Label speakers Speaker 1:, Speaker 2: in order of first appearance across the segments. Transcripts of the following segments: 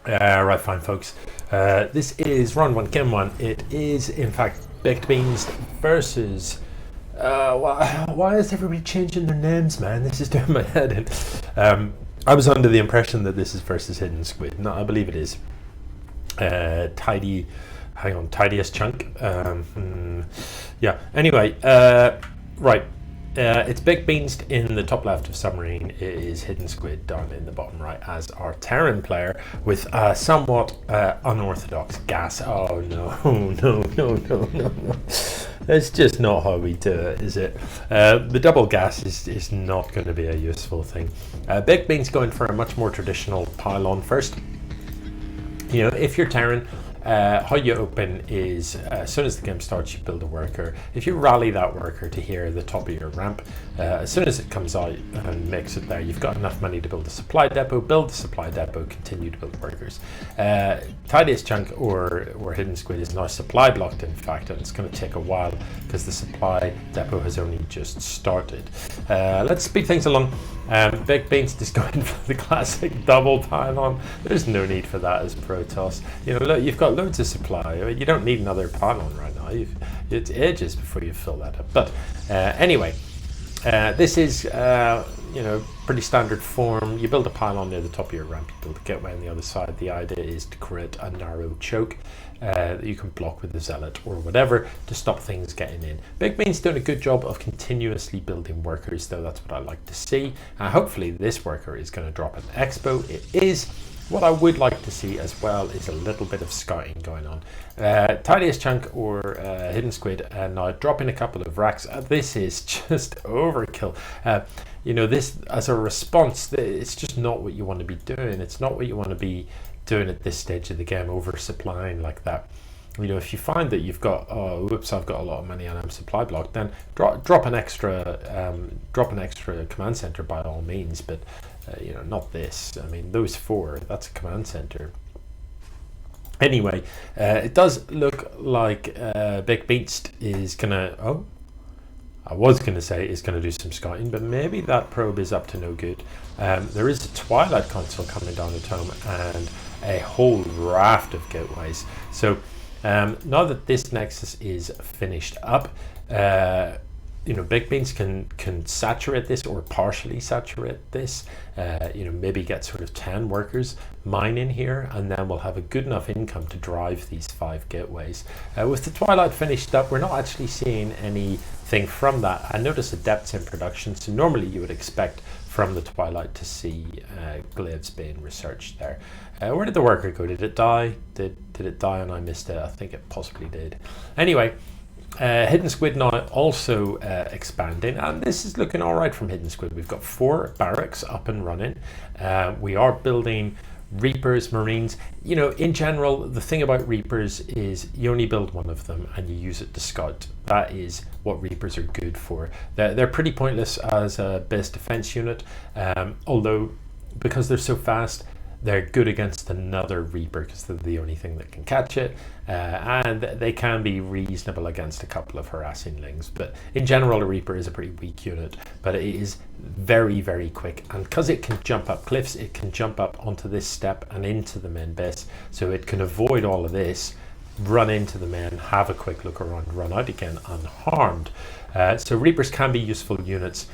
Speaker 1: Right, fine, folks. This is R1G1. It is, in fact, BakedBeanst versus. Why is everybody changing their names, man? This is doing my head in. I was under the impression that this is versus HiddenSquid. No, I believe it is. Tidiest chunk. Yeah. Anyway, right. It's BakedBeanst in the top left of Submarine. It is HiddenSquid down in the bottom right as our Terran player with a somewhat unorthodox gas. Oh no. That's just not how we do it, is it? The double gas is not going to be a useful thing. BakedBeanst going for a much more traditional pylon first. You know, if you're Terran, how you open is as soon as the game starts, you build a worker. If you rally that worker to here, the top of your ramp, as soon as it comes out and makes it there, you've got enough money to build a supply depot. Build the supply depot, continue to build workers. Tidiest chunk or HiddenSquid is now supply blocked, in fact, and it's going to take a while because the supply depot has only just started. Let's speed things along. BakedBeanst is going for the classic double pylon. There's no need for that as Protoss. You know, look, you've got loads of supply. I mean, you don't need another pylon right now. It's ages before you fill that up. But anyway, this is you know, pretty standard form. You build a pylon near the top of your ramp. You build a gateway on the other side. The idea is to create a narrow choke that you can block with the zealot or whatever to stop things getting in. BakedBeanst's doing a good job of continuously building workers, though. That's what I like to see. Hopefully this worker is going to drop an expo. It is. What I would like to see as well is a little bit of scouting going on. Tidiest chunk or HiddenSquid, and now dropping a couple of racks. This is just overkill. You know, this as a response, it's just not what you want to be doing. It's not what you want to be doing at this stage of the game, oversupplying like that. You know, if you find that you've got, oh, whoops, I've got a lot of money and I'm supply blocked, then drop an extra command center by all means, but you know, not this. I mean, those four, that's a command center. Anyway, it does look like BakedBeanst is gonna, I was gonna say is gonna do some scouting, but maybe that probe is up to no good. There is a Twilight console coming down the tome and a whole raft of gateways. So now that this nexus is finished up, you know, BakedBeanst can saturate this or partially saturate this. You know, maybe get sort of 10 workers mining here, and then we'll have a good enough income to drive these 5 gateways. With the Twilight finished up, we're not actually seeing anything from that. I notice adepts in production, so normally you would expect from the Twilight to see glaives being researched there. Where did the worker go? Did it die? Did it die and I missed it? I think it possibly did. Anyway, HiddenSquid now also expanding, and this is looking all right from HiddenSquid. We've got 4 barracks up and running. We are building Reapers, Marines. You know, in general, the thing about Reapers is you only build one of them and you use it to scout. That is what Reapers are good for. They're pretty pointless as a base defense unit, although because they're so fast, they're good against another Reaper because they're the only thing that can catch it, and they can be reasonable against a couple of harassing lings. But in general, a Reaper is a pretty weak unit, but it is very, very quick, and because it can jump up cliffs, it can jump up onto this step and into the main base, so it can avoid all of this, run into the men, have a quick look around, run out again unharmed. So Reapers can be useful units.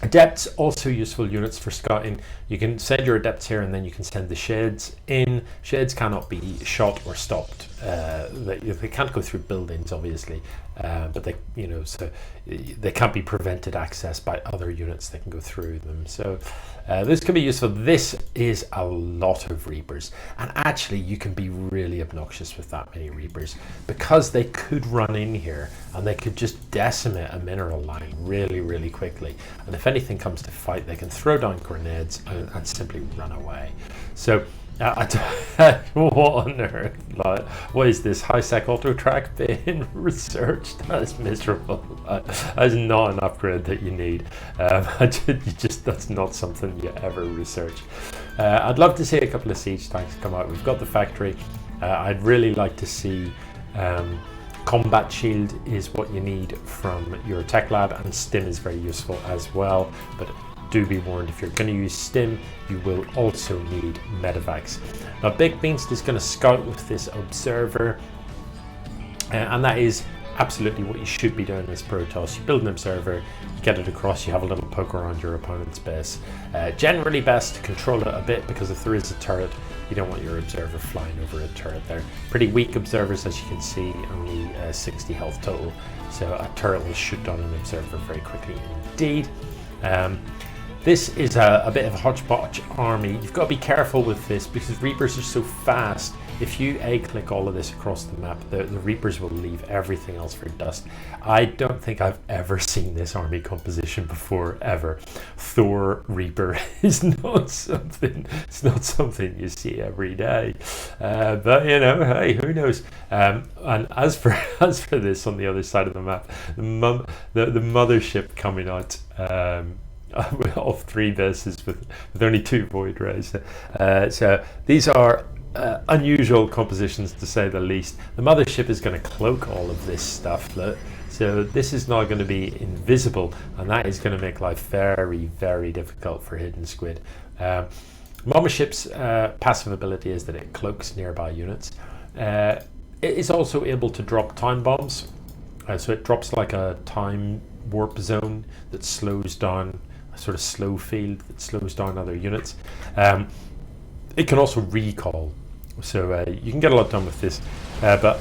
Speaker 1: Adepts also useful units for scouting. You can send your adepts here and then you can send the shades in. Shades cannot be shot or stopped. They can't go through buildings, obviously, but they, you know, so they can't be prevented access by other units that can go through them. So this can be useful. This is a lot of Reapers, and actually you can be really obnoxious with that many Reapers because they could run in here and they could just decimate a mineral line really, really quickly. And if anything comes to fight, they can throw down grenades and simply run away. So what on earth? Like, what is this high-sec auto track being researched? That is miserable. That is not an upgrade that you need. That's not something you ever research. I'd love to see a couple of siege tanks come out. We've got the factory. I'd really like to see combat shield is what you need from your tech lab, and stim is very useful as well. But do be warned, if you're going to use stim, you will also need medevacs. Now BakedBeanst is going to scout with this observer, and that is absolutely what you should be doing in this Protoss. You build an observer, you get it across, you have a little poke around your opponent's base. Generally best to control it a bit, because if there is a turret, you don't want your observer flying over a turret there. Pretty weak observers, as you can see, only 60 health total, so a turret will shoot down an observer very quickly indeed. This is a bit of a hodgepodge army. You've got to be careful with this because Reapers are so fast. If you A-click all of this across the map, the Reapers will leave everything else for dust. I don't think I've ever seen this army composition before, ever. Thor Reaper is not something, it's not something you see every day. But you know, hey, who knows? And as for this on the other side of the map, the mothership coming out, of 3 bases with only 2 void rays. So these are unusual compositions, to say the least. The mothership is going to cloak all of this stuff, so this is not going to be invisible, and that is going to make life very, very difficult for HiddenSquid. Mothership's passive ability is that it cloaks nearby units. It is also able to drop time bombs, so it drops like a time warp zone that slows down, a sort of slow field that slows down other units. It can also recall, so you can get a lot done with this, but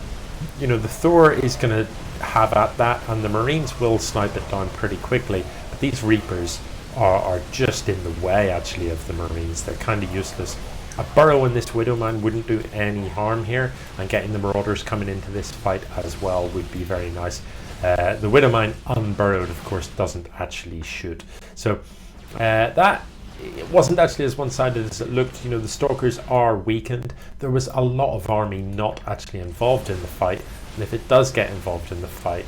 Speaker 1: you know, the Thor is going to have at that, and the Marines will snipe it down pretty quickly, but these Reapers are just in the way actually of the Marines. They're kind of useless. A burrow in this Widowmine wouldn't do any harm here, and getting the Marauders coming into this fight as well would be very nice. The Widowmine unburrowed, of course, doesn't actually shoot, so that it wasn't actually as one-sided as it looked. You know, the Stalkers are weakened. There was a lot of army not actually involved in the fight, and if it does get involved in the fight,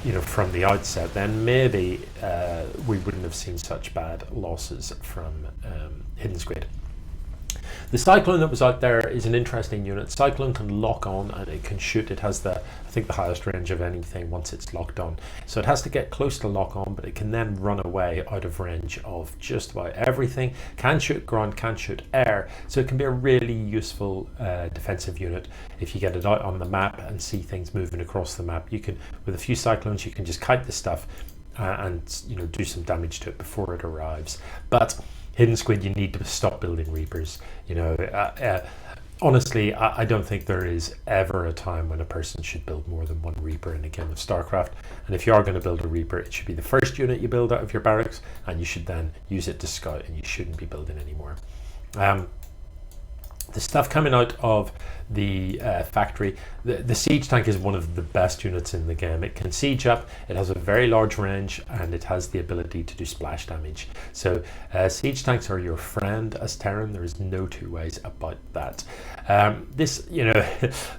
Speaker 1: you know, from the outset, then maybe we wouldn't have seen such bad losses from HiddenSquid. The Cyclone that was out there is an interesting unit. Cyclone can lock on and it can shoot. It has I think the highest range of anything once it's locked on. So it has to get close to lock on, but it can then run away out of range of just about everything. Can shoot ground, can shoot air. So it can be a really useful defensive unit. If you get it out on the map and see things moving across the map, you can, with a few Cyclones, you can just kite the stuff and, you know, do some damage to it before it arrives. But HiddenSquid, you need to stop building Reapers. You know, honestly, I don't think there is ever a time when a person should build more than 1 Reaper in a game of StarCraft. And if you are going to build a Reaper, it should be the first unit you build out of your barracks, and you should then use it to scout, and you shouldn't be building anymore. The stuff coming out of the factory, the siege tank is one of the best units in the game. It can siege up, it has a very large range, and it has the ability to do splash damage. So siege tanks are your friend as Terran. There is no 2 ways about that. This, you know,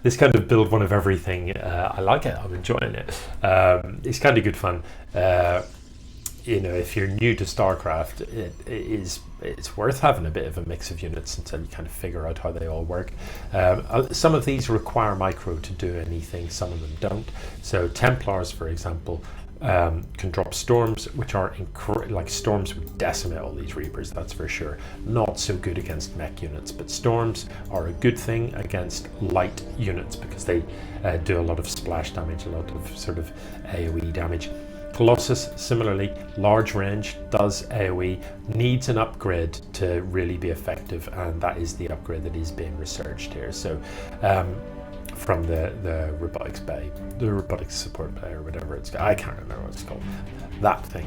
Speaker 1: this kind of build one of everything, I like it, I'm enjoying it. It's kind of good fun. You know, if you're new to StarCraft, it's worth having a bit of a mix of units until you kind of figure out how they all work. Some of these require micro to do anything, some of them don't. So Templars, for example, can drop storms, which are like storms would decimate all these Reapers, that's for sure. Not so good against mech units, but storms are a good thing against light units because they do a lot of splash damage, a lot of sort of AoE damage. Colossus, similarly, large range, does AoE, needs an upgrade to really be effective, and that is the upgrade that is being researched here. So from the robotics bay, the robotics support bay, or whatever it's called, I can't remember what it's called, that thing.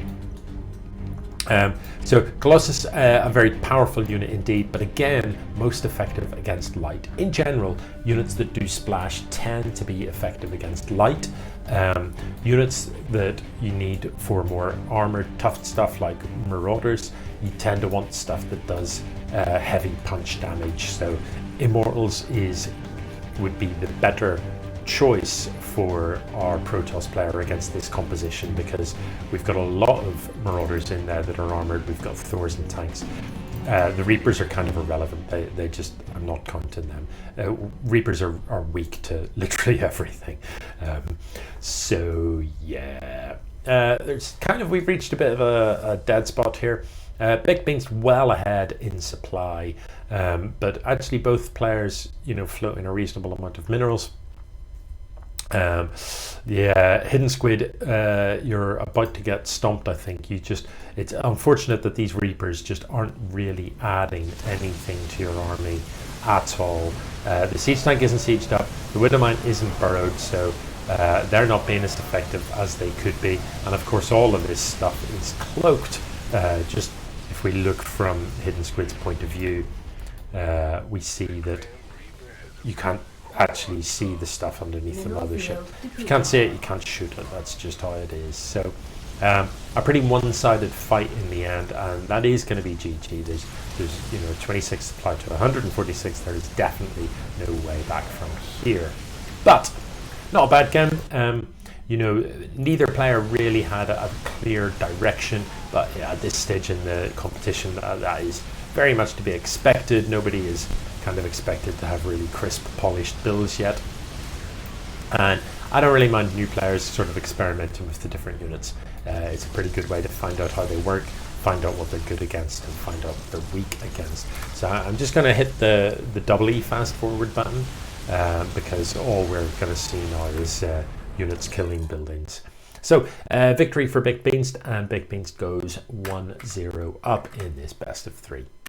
Speaker 1: So Colossus, a very powerful unit indeed, but again, most effective against light. In general, units that do splash tend to be effective against light. Units that you need for more armored, tough stuff like Marauders, you tend to want stuff that does heavy punch damage. So Immortals would be the better choice for our Protoss player against this composition, because we've got a lot of Marauders in there that are armored. We've got Thors and tanks. The Reapers are kind of irrelevant. They just, I'm not counting them. Reapers are weak to literally everything. So yeah, there's kind of, we've reached a bit of a dead spot here. BakedBeanst well ahead in supply, but actually both players, you know, floating a reasonable amount of minerals. Yeah, HiddenSquid, you're about to get stomped. I think it's unfortunate that these Reapers just aren't really adding anything to your army at all. The siege tank isn't sieged up, the Widowmine isn't burrowed, so they're not being as effective as they could be, and of course all of this stuff is cloaked. Just if we look from HiddenSquid's point of view, we see that you can't actually see the stuff underneath the mothership. If you can't see it, you can't shoot it. That's just how it is. So a pretty one-sided fight in the end, and that is going to be GG. There's 26 applied to 146. There is definitely no way back from here, but not a bad game. You know, neither player really had a clear direction, but yeah, at this stage in the competition, that is very much to be expected. Nobody is kind of expected to have really crisp, polished builds yet, and I don't really mind new players sort of experimenting with the different units. It's a pretty good way to find out how they work, find out what they're good against, and find out what they're weak against. So I'm just going to hit the double E fast forward button, because all we're going to see now is units killing buildings. So victory for BakedBeanst, and BakedBeanst goes 1-0 up in this best of 3.